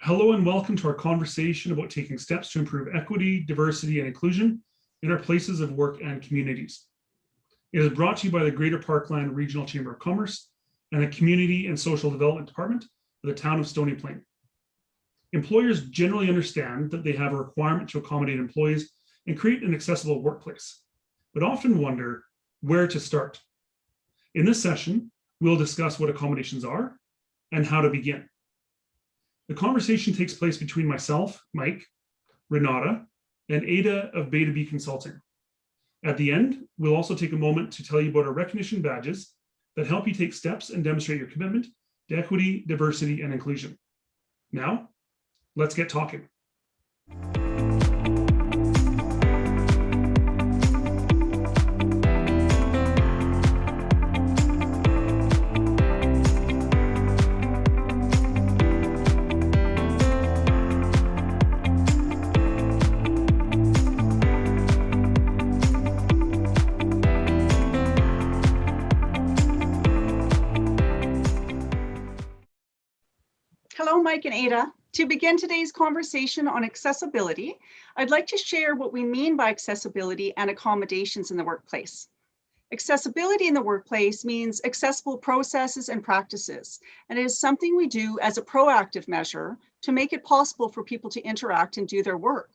Hello and welcome to our conversation about taking steps to improve equity, diversity, and inclusion in our places of work and communities. It is brought to you by the Greater Parkland Regional Chamber of Commerce and the Community and Social Development Department of the town of Stony Plain. Employers generally understand that they have a requirement to accommodate employees and create an accessible workplace, but often wonder where to start. In this session, we'll discuss what accommodations are and how to begin. The conversation takes place between myself, Mike, Renata, and Ada of BadaB Consulting. At the end, we'll also take a moment to tell you about our recognition badges that help you take steps and demonstrate your commitment to equity, diversity, and inclusion. Now, let's get talking. Hello, Mike and Ada. To begin today's conversation on accessibility, I'd like to share what we mean by accessibility and accommodations in the workplace. Accessibility in the workplace means accessible processes and practices, and it is something we do as a proactive measure to make it possible for people to interact and do their work.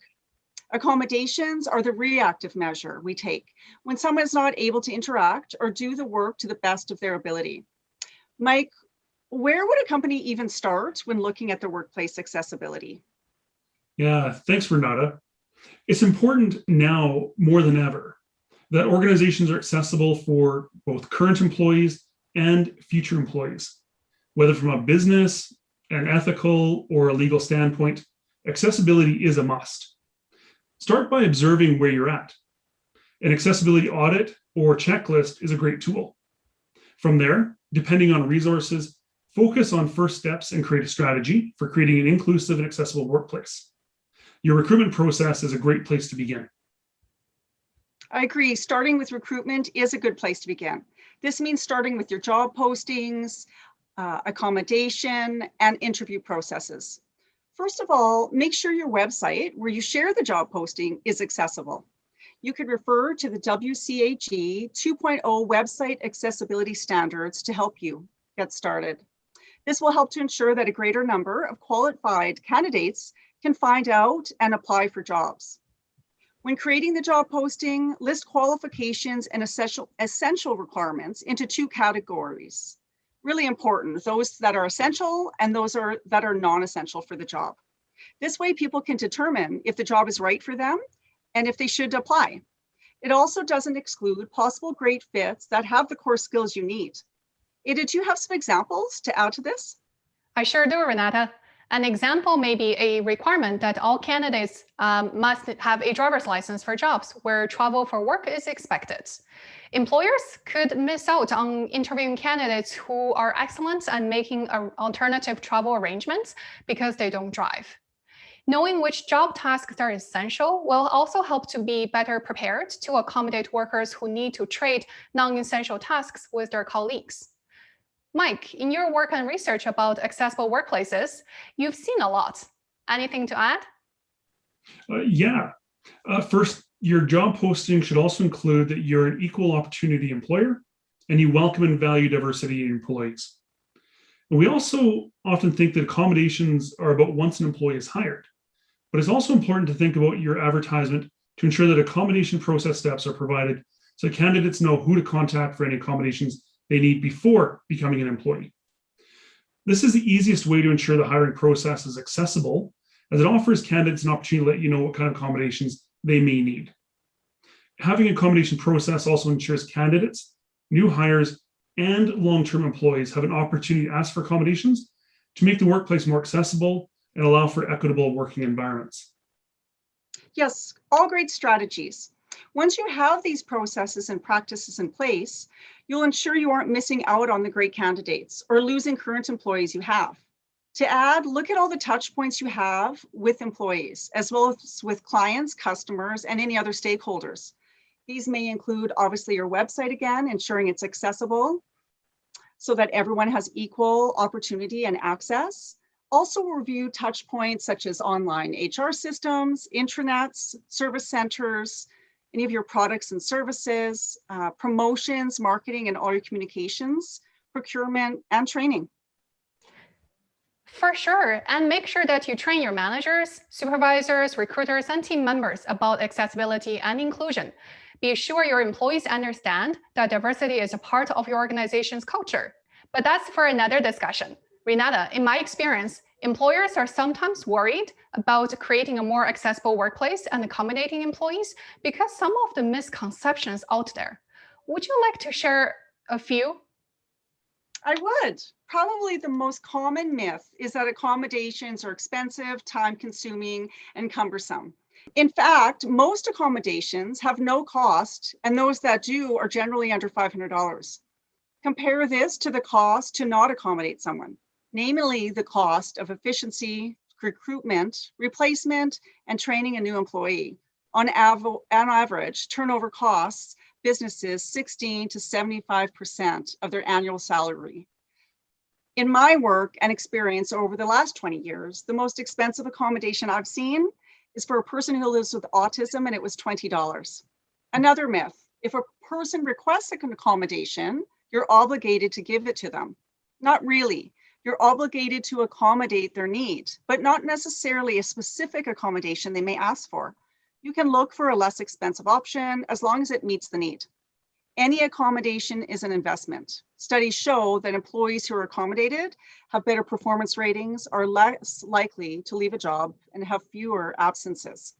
Accommodations are the reactive measure we take when someone is not able to interact or do the work to the best of their ability. Mike, where would a company even start when looking at their workplace accessibility? Yeah, thanks, Renata. It's important now more than ever that organizations are accessible for both current employees and future employees. Whether from a business, an ethical, or a legal standpoint, accessibility is a must. Start by observing where you're at. An accessibility audit or checklist is a great tool. From there, depending on resources, focus on first steps and create a strategy for creating an inclusive and accessible workplace. Your recruitment process is a great place to begin. I agree. Starting with recruitment is a good place to begin. This means starting with your job postings, accommodation, and interview processes. First of all, make sure your website where you share the job posting is accessible. You could refer to the WCAG 2.0 website accessibility standards to help you get started. This will help to ensure that a greater number of qualified candidates can find out and apply for jobs. When creating the job posting, list qualifications and essential requirements into two categories. Really important, those that are essential and those that are non-essential for the job. This way people can determine if the job is right for them and if they should apply. It also doesn't exclude possible great fits that have the core skills you need. Ada, do you have some examples to add to this? I sure do, Renata. An example may be a requirement that all candidates must have a driver's license for jobs where travel for work is expected. Employers could miss out on interviewing candidates who are excellent at making alternative travel arrangements because they don't drive. Knowing which job tasks are essential will also help to be better prepared to accommodate workers who need to trade non-essential tasks with their colleagues. Mike, in your work and research about accessible workplaces, you've seen a lot. Anything to add? First, your job posting should also include that you're an equal opportunity employer and you welcome and value diversity in employees. And we also often think that accommodations are about once an employee is hired, but it's also important to think about your advertisement to ensure that accommodation process steps are provided so candidates know who to contact for any accommodations they need before becoming an employee. This is the easiest way to ensure the hiring process is accessible, as it offers candidates an opportunity to let you know what kind of accommodations they may need. Having an accommodation process also ensures candidates, new hires, and long-term employees have an opportunity to ask for accommodations to make the workplace more accessible and allow for equitable working environments. Yes, all great strategies. Once you have these processes and practices in place, you'll ensure you aren't missing out on the great candidates or losing current employees you have. To add, look at all the touch points you have with employees, as well as with clients, customers, and any other stakeholders. These may include, obviously, your website again, ensuring it's accessible so that everyone has equal opportunity and access. Also review touch points such as online HR systems, intranets, service centers, any of your products and services, promotions, marketing, and all your communications, procurement, and training. For sure, and make sure that you train your managers, supervisors, recruiters, and team members about accessibility and inclusion. Be sure your employees understand that diversity is a part of your organization's culture. But that's for another discussion. Renata, in my experience, employers are sometimes worried about creating a more accessible workplace and accommodating employees because some of the misconceptions out there. Would you like to share a few? I would. Probably the most common myth is that accommodations are expensive, time-consuming, and cumbersome. In fact, most accommodations have no cost, and those that do are generally under $500. Compare this to the cost to not accommodate someone, namely the cost of efficiency, recruitment, replacement, and training a new employee. On average, turnover costs businesses 16 to 75% of their annual salary. In my work and experience over the last 20 years, the most expensive accommodation I've seen is for a person who lives with autism, and it was $20. Another myth, if a person requests an accommodation, you're obligated to give it to them. Not really. You're obligated to accommodate their need, but not necessarily a specific accommodation they may ask for. You can look for a less expensive option as long as it meets the need. Any accommodation is an investment. Studies show that employees who are accommodated have better performance ratings, are less likely to leave a job, and have fewer absences.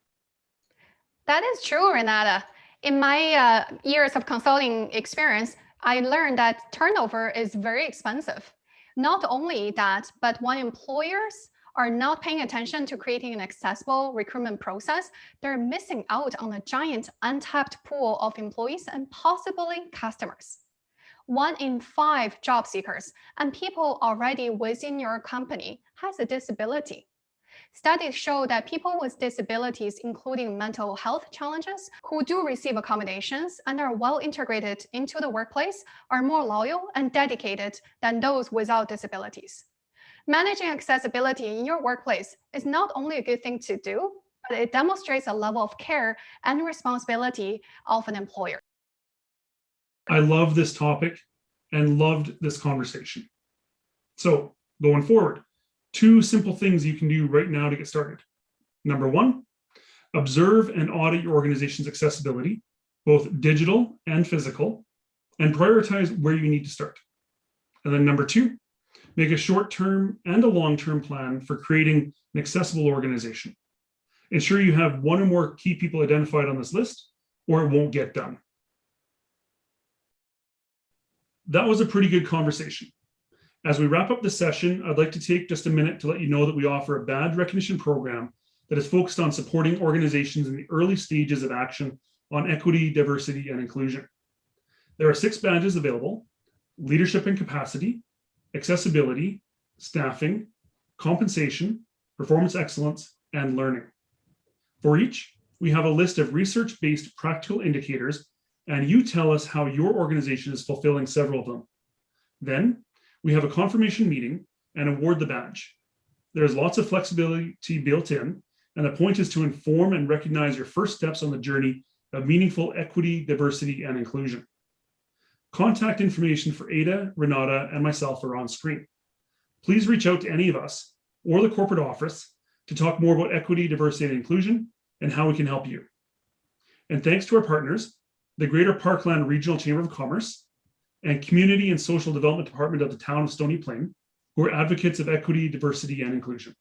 That is true, Renata. In my years of consulting experience, I learned that turnover is very expensive. Not only that, but when employers are not paying attention to creating an accessible recruitment process, they're missing out on a giant untapped pool of employees and possibly customers. 1 in 5 job seekers and people already within your company has a disability. Studies show that people with disabilities, including mental health challenges, who do receive accommodations and are well integrated into the workplace, are more loyal and dedicated than those without disabilities. Managing accessibility in your workplace is not only a good thing to do, but it demonstrates a level of care and responsibility of an employer. I love this topic and loved this conversation. So going forward, 2 simple things you can do right now to get started. Number 1, observe and audit your organization's accessibility, both digital and physical, and prioritize where you need to start. And then number 2, make a short-term and a long-term plan for creating an accessible organization. Ensure you have 1 or more key people identified on this list, or it won't get done. That was a pretty good conversation. As we wrap up the session, I'd like to take just a minute to let you know that we offer a badge recognition program that is focused on supporting organizations in the early stages of action on equity, diversity, and inclusion. There are 6 badges available: leadership and capacity, accessibility, staffing, compensation, performance excellence, and learning. For each, we have a list of research-based practical indicators, and you tell us how your organization is fulfilling several of them. Then, we have a confirmation meeting and award the badge. There's lots of flexibility built in, and the point is to inform and recognize your first steps on the journey of meaningful equity, diversity, and inclusion. Contact information for Ada, Renata, and myself are on screen. Please reach out to any of us or the corporate office to talk more about equity, diversity, and inclusion and how we can help you. And thanks to our partners, the Greater Parkland Regional Chamber of Commerce and Community and Social Development Department of the town of Stony Plain, who are advocates of equity, diversity, and inclusion.